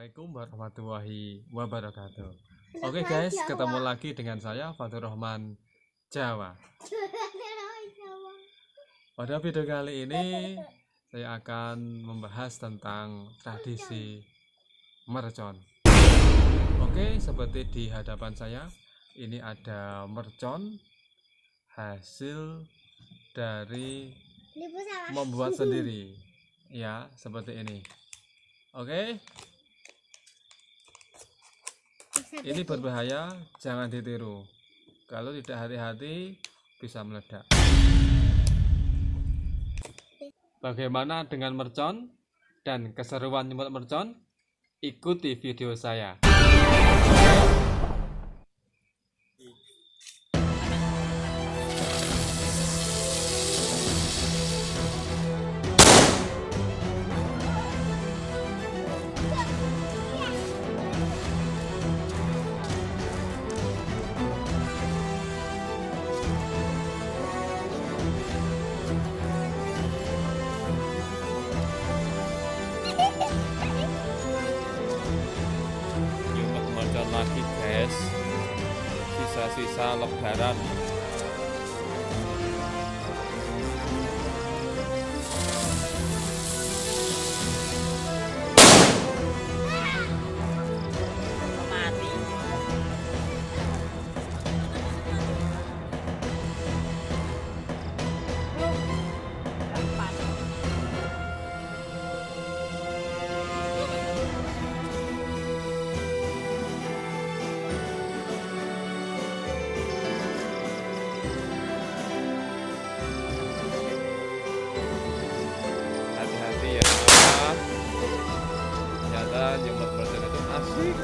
Assalamualaikum warahmatullahi wabarakatuh. Oke guys, ketemu lagi dengan saya Fatur Rahman Jawa. Pada video kali ini saya akan membahas tentang tradisi mercon. Oke, seperti di hadapan saya ini ada mercon hasil dari membuat sendiri. Ya, seperti ini. Oke. Ini berbahaya, jangan ditiru. Kalau tidak hati-hati bisa meledak. Bagaimana dengan mercon dan keseruan nyemot mercon? Ikuti video saya. Lagi guys, sisa-sisa lebaran. Nyemot mercon itu asik.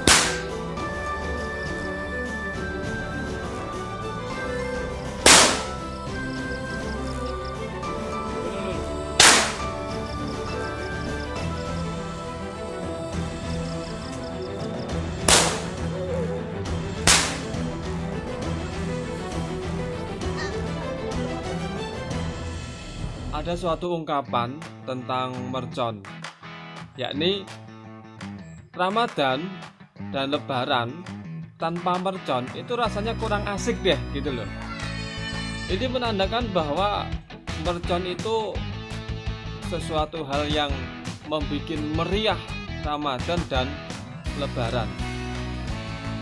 Ada suatu ungkapan tentang mercon, yakni Ramadan dan Lebaran tanpa mercon itu rasanya kurang asik deh gitu loh. Ini menandakan bahwa mercon itu sesuatu hal yang membuat meriah Ramadan dan Lebaran.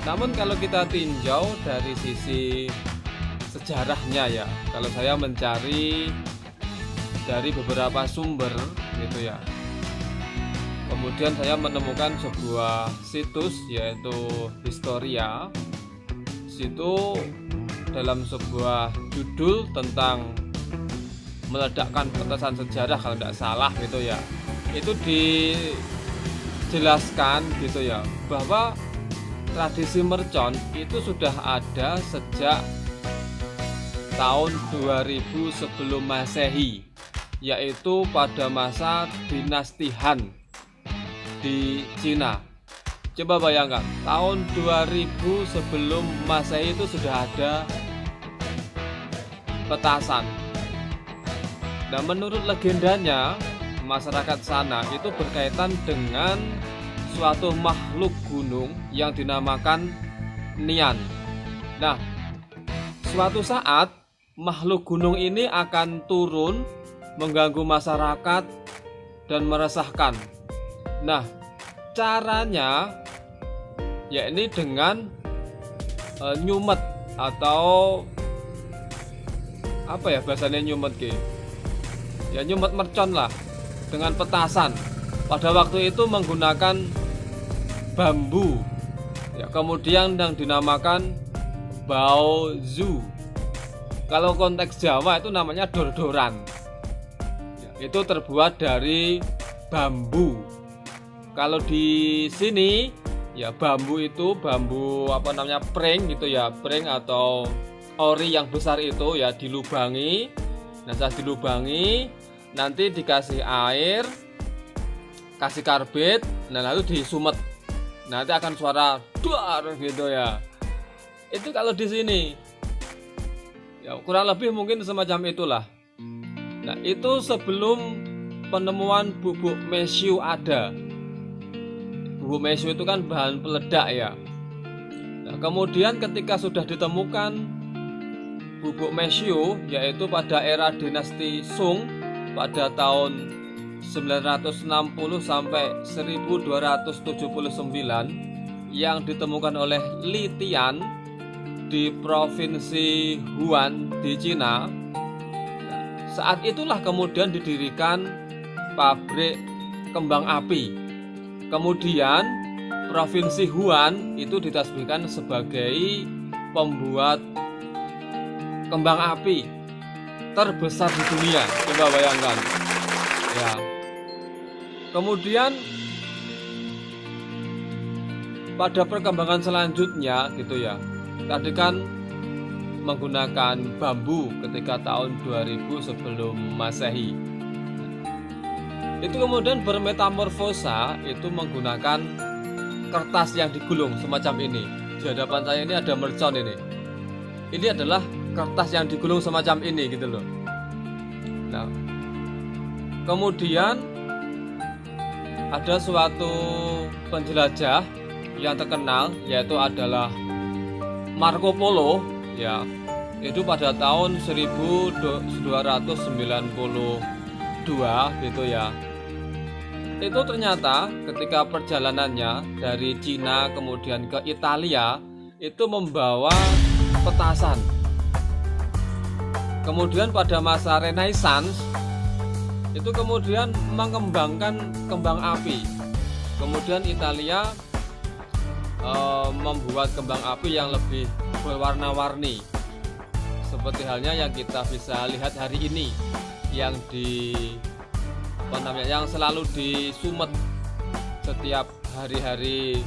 Namun kalau kita tinjau dari sisi sejarahnya ya, kalau saya mencari dari beberapa sumber gitu ya, kemudian saya menemukan sebuah situs yaitu Historia. Situ dalam sebuah judul tentang meledakkan petasan sejarah kalau tidak salah gitu ya, itu dijelaskan gitu ya bahwa tradisi mercon itu sudah ada sejak tahun 2000 sebelum Masehi, yaitu pada masa dinasti Han di Cina. Coba bayangkan, tahun 2000 sebelum Masehi itu sudah ada petasan. Nah, menurut legendanya, masyarakat sana itu berkaitan dengan suatu makhluk gunung yang dinamakan Nian. Nah, suatu saat makhluk gunung ini akan turun mengganggu masyarakat dan meresahkan. Nah, caranya yakni dengan nyumet atau apa ya bahasanya nyumet ke? Ya nyumet mercon lah dengan petasan. Pada waktu itu menggunakan bambu. Ya, kemudian yang dinamakan baozu. Kalau konteks Jawa itu namanya dor-doran. Ya, itu terbuat dari bambu. Kalau di sini ya bambu itu bambu apa namanya pring gitu ya, pring atau ori yang besar itu ya dilubangi. Nah, setelah dilubangi nanti dikasih air, kasih karbit, nah lalu disumet. Nanti akan suara duar gitu ya. Itu kalau di sini ya kurang lebih mungkin semacam itulah. Nah, itu sebelum penemuan bubuk mesiu ada. bubuk mesio itu kan bahan peledak ya. Nah, kemudian ketika sudah ditemukan bubuk mesio, yaitu pada era dinasti Sung pada tahun 960 sampai 1279 yang ditemukan oleh Li Tian di provinsi Huan di Cina. Saat itulah kemudian didirikan pabrik kembang api. Kemudian provinsi Huan itu ditasbihkan sebagai pembuat kembang api terbesar di dunia. Coba bayangkan. Ya. Kemudian pada perkembangan selanjutnya gitu ya. Tadi kan menggunakan bambu ketika tahun 2000 sebelum Masehi. Itu kemudian bermetamorfosa itu menggunakan kertas yang digulung semacam ini. Di hadapan saya ini ada mercon ini. Ini adalah kertas yang digulung semacam ini gitu loh. Nah, kemudian ada suatu penjelajah yang terkenal yaitu adalah Marco Polo ya. Itu pada tahun 1292 gitu ya. Itu ternyata ketika perjalanannya dari Cina kemudian ke Italia itu membawa petasan. Kemudian pada masa Renaissance itu kemudian mengembangkan kembang api. Kemudian Italia membuat kembang api yang lebih berwarna-warni. Seperti halnya yang kita bisa lihat hari ini yang yang selalu disumet setiap hari-hari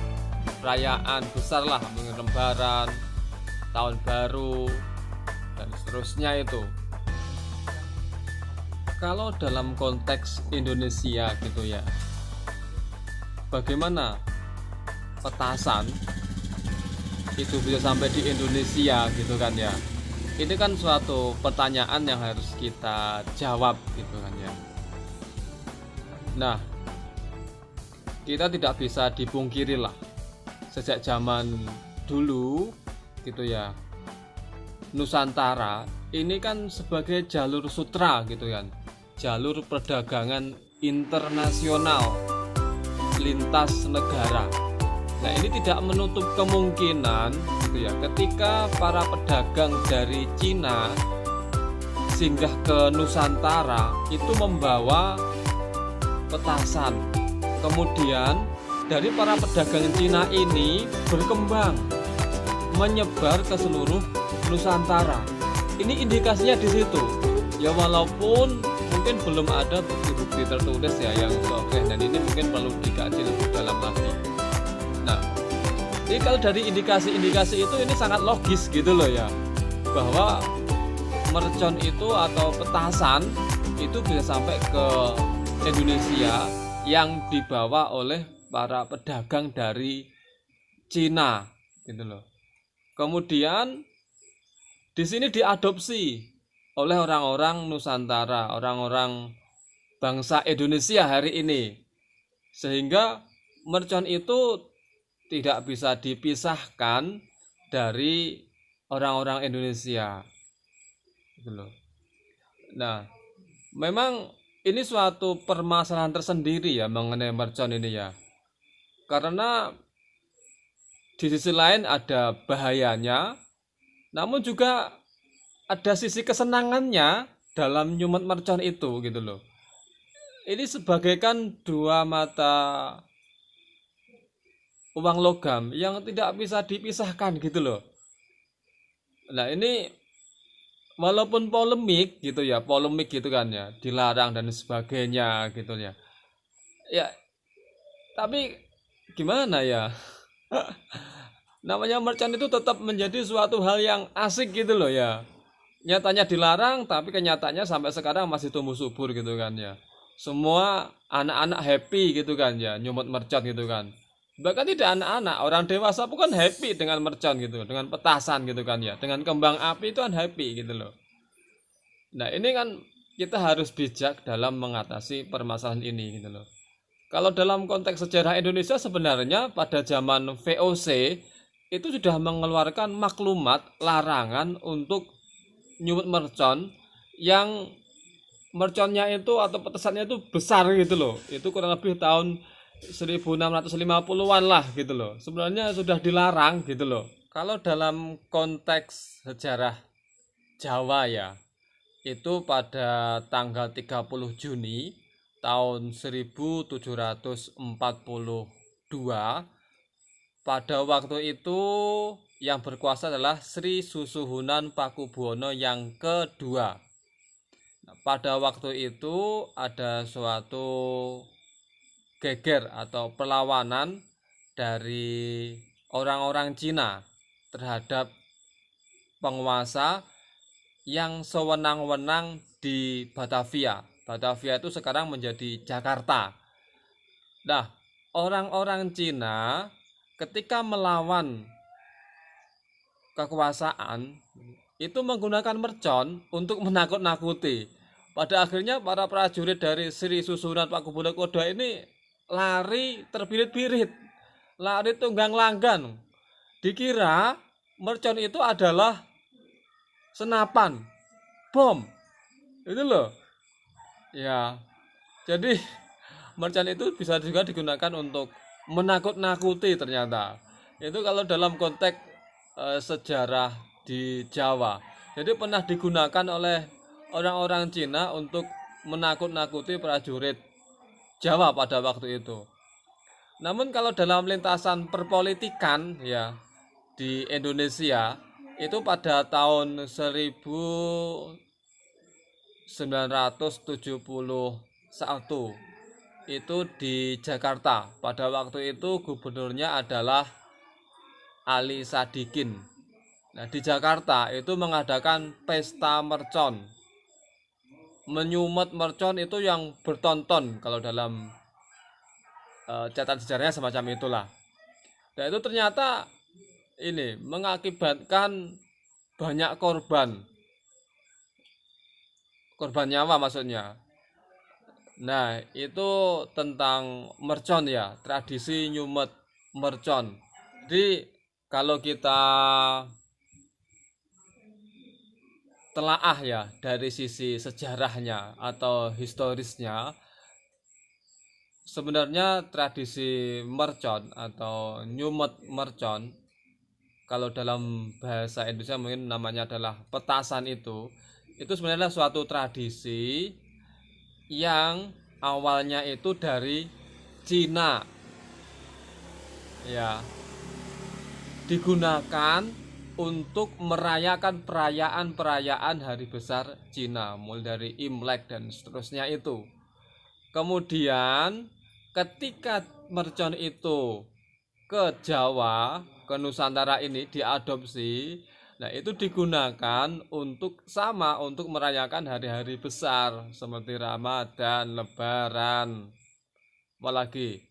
perayaan besar lah, Lebaran, Tahun Baru dan seterusnya itu. Kalau dalam konteks Indonesia gitu ya, bagaimana petasan itu bisa sampai di Indonesia gitu kan ya? Ini kan suatu pertanyaan yang harus kita jawab gitu kan ya. Nah, kita tidak bisa dipungkiri lah, sejak zaman dulu gitu ya, Nusantara ini kan sebagai jalur sutra gitu kan, jalur perdagangan internasional lintas negara. Nah, ini tidak menutup kemungkinan gitu ya, ketika para pedagang dari Cina singgah ke Nusantara itu membawa petasan. Kemudian dari para pedagang Cina ini berkembang menyebar ke seluruh Nusantara. Ini indikasinya di situ. Ya walaupun mungkin belum ada bukti-bukti tertulis ya yang sahih, dan ini mungkin perlu dikaji lebih dalam lagi. Nah, ini kalau dari indikasi-indikasi itu ini sangat logis gitu loh ya, bahwa mercon itu atau petasan itu bisa sampai ke Indonesia yang dibawa oleh para pedagang dari Cina gitu loh. Kemudian di sini diadopsi oleh orang-orang Nusantara, orang-orang bangsa Indonesia hari ini, sehingga mercon itu tidak bisa dipisahkan dari orang-orang Indonesia gitu loh. Nah, memang ini suatu permasalahan tersendiri ya mengenai mercon ini ya, karena di sisi lain ada bahayanya, namun juga ada sisi kesenangannya dalam nyumet mercon itu gitu loh. Ini sebagaikan dua mata uang logam yang tidak bisa dipisahkan gitu loh. Nah, ini walaupun polemik gitu kan ya, dilarang dan sebagainya gitu ya. Ya, tapi gimana ya? Namanya mercon itu tetap menjadi suatu hal yang asik gitu loh ya. Nyatanya dilarang, tapi kenyataannya sampai sekarang masih tumbuh subur gitu kan ya. Semua anak-anak happy gitu kan ya, nyumut mercon gitu kan. Bahkan tidak anak-anak, orang dewasa pun kan happy dengan mercon gitu, dengan petasan gitu kan ya, dengan kembang api itu kan happy gitu loh. Nah, ini kan kita harus bijak dalam mengatasi permasalahan ini gitu loh. Kalau dalam konteks sejarah Indonesia sebenarnya pada zaman VOC itu sudah mengeluarkan maklumat larangan untuk nyumut mercon yang merconnya itu atau petasannya itu besar gitu loh. Itu kurang lebih tahun 1650-an lah gitu loh. Sebenarnya sudah dilarang gitu loh. Kalau dalam konteks sejarah Jawa ya, itu pada tanggal 30 Juni tahun 1742, pada waktu itu yang berkuasa adalah Sri Susuhunan Pakubuwono yang kedua. Nah, pada waktu itu ada suatu geger atau perlawanan dari orang-orang Cina terhadap penguasa yang sewenang-wenang di Batavia. Batavia itu sekarang menjadi Jakarta. Nah, orang-orang Cina ketika melawan kekuasaan itu menggunakan mercon untuk menakut-nakuti. Pada akhirnya para prajurit dari Sri Susuhunan Pakubuwono kedua ini lari terbirit-birit, lari tunggang langgang. Dikira mercon itu adalah senapan bom. Itu loh. Ya. Jadi mercon itu bisa juga digunakan untuk menakut-nakuti ternyata. Itu kalau dalam konteks sejarah di Jawa. Jadi pernah digunakan oleh orang-orang Cina untuk menakut-nakuti prajurit Jawa pada waktu itu. Namun kalau dalam lintasan perpolitikan ya di Indonesia itu pada tahun 1971 itu di Jakarta. Pada waktu itu gubernurnya adalah Ali Sadikin. Nah, di Jakarta itu mengadakan pesta mercon. Menyumet mercon itu yang bertonton kalau dalam catatan sejarahnya semacam itulah. Dan itu ternyata ini mengakibatkan banyak korban nyawa maksudnya. Nah, itu tentang mercon ya, tradisi nyumet mercon. Jadi kalau kita telaah ya dari sisi sejarahnya atau historisnya, sebenarnya tradisi mercon atau nyumet mercon, kalau dalam bahasa Indonesia mungkin namanya adalah petasan, itu sebenarnya suatu tradisi yang awalnya itu dari Cina ya, digunakan untuk merayakan perayaan hari besar Cina, mulai dari Imlek dan seterusnya itu. Kemudian ketika mercon itu ke Jawa, ke Nusantara ini diadopsi, nah itu digunakan untuk merayakan hari-hari besar seperti Ramadan, Lebaran, apalagi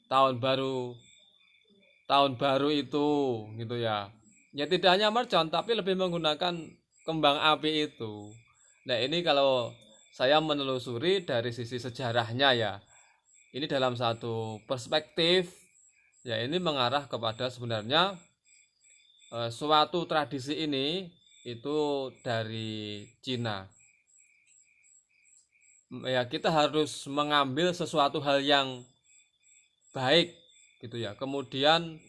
tahun baru itu gitu ya. Ya tidak hanya mercon tapi lebih menggunakan kembang api itu. Nah, ini kalau saya menelusuri dari sisi sejarahnya ya, ini dalam satu perspektif ya, ini mengarah kepada sebenarnya suatu tradisi ini itu dari Cina. Ya, kita harus mengambil sesuatu hal yang baik gitu ya. Kemudian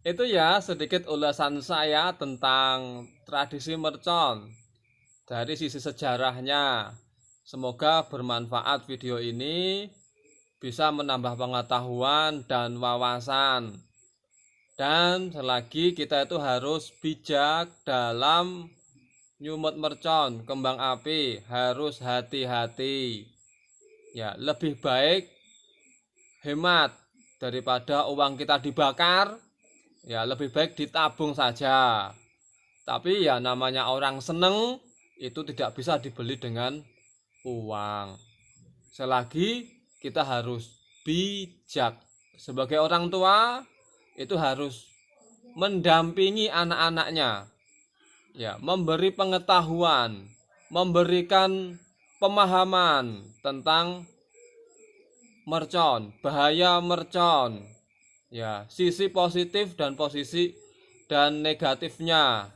itu ya sedikit ulasan saya tentang tradisi mercon dari sisi sejarahnya. Semoga bermanfaat video ini, bisa menambah pengetahuan dan wawasan. Dan selagi kita itu harus bijak dalam nyumet mercon, kembang api, harus hati-hati. Ya, lebih baik hemat daripada uang kita dibakar. Ya, lebih baik ditabung saja. Tapi ya namanya orang seneng itu tidak bisa dibeli dengan uang. Selagi kita harus bijak. Sebagai orang tua itu harus mendampingi anak-anaknya. Ya, memberi pengetahuan, memberikan pemahaman tentang mercon, bahaya mercon. Ya, sisi positif dan negatifnya.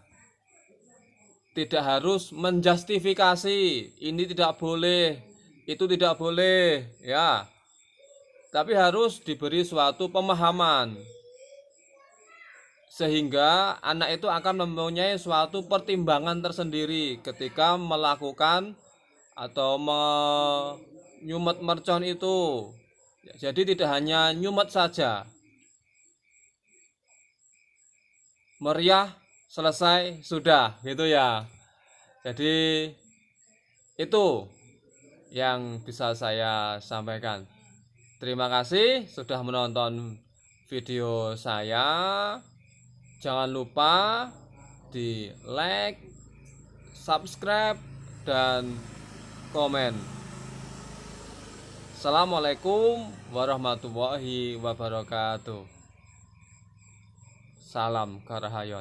Tidak harus menjustifikasi, ini tidak boleh, itu tidak boleh, ya. Tapi harus diberi suatu pemahaman sehingga anak itu akan mempunyai suatu pertimbangan tersendiri ketika melakukan atau menyumet mercon itu. Jadi tidak hanya nyumet saja, meriah, selesai, sudah, gitu ya. Jadi itu yang bisa saya sampaikan. Terima kasih sudah menonton video saya. Jangan lupa di like, subscribe, dan komen. Assalamualaikum warahmatullahi wabarakatuh. Salam Karahayon.